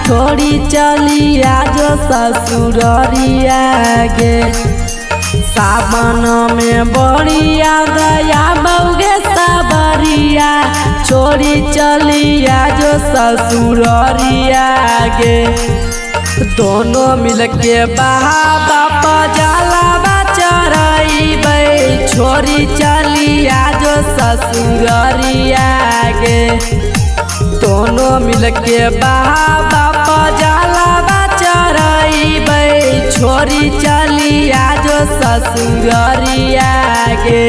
छोड़ी चली आज ससुररिया गे। सावन में बढ़िया दया बउगे सबरिया छोड़ी चली आज ससुररिया गे। दोनों मिलके बाबा पजलवा चढ़ाइबै छोड़ी चली आज ससुररिया गे। दोनों मिलके बाबा पजलवा चढ़ाइबै छोड़ी चली आज ससुररिया गे।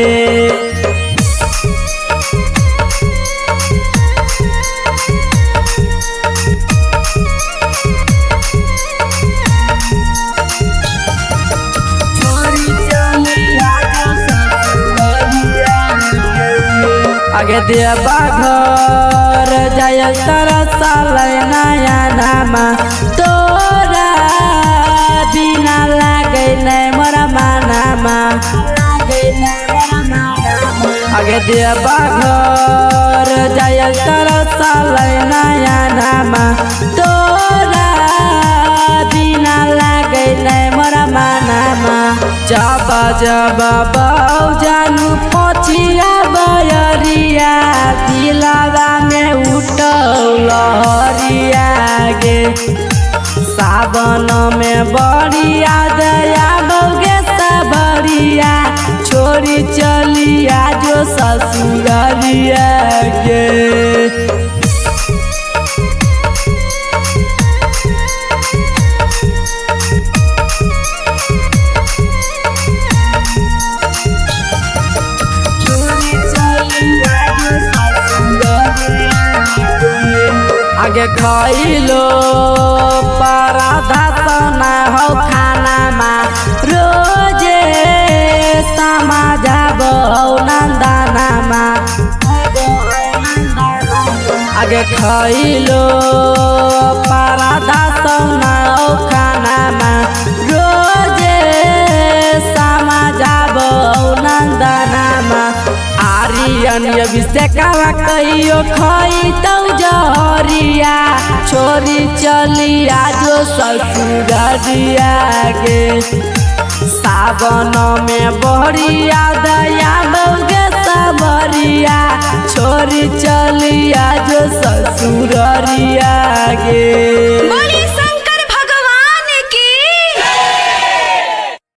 आगे देवा घर जाय तरसल नया नामा तोरा बिना लागे नहीं मोरा मानामा। आगे देवा घर जाय तरसल नया नामा तोरा बिना लागे नहीं मोरा मानामा। जब जब बऊ जानू पछिया बयरिया दिलवा में उठल लहरिया गे। सावन में बढ़िया दया बउगे सबरिया छोड़ी चली आज ससुररिया गे। आगे खइलो पराधा सना हो खाना मा रोजे समाझाबो नंदना मा। आगे खइलो पराधा सना हो खाना मा रोजे समाझाबो नंदना मा। आर्यन अभिषेकवा कहियो खइतौ जहरिया छोड़ी चली आज ससुररिया गे। सावन में बढ़िया दया बउगे सबरिया छोड़ी चली आज ससुररिया गे।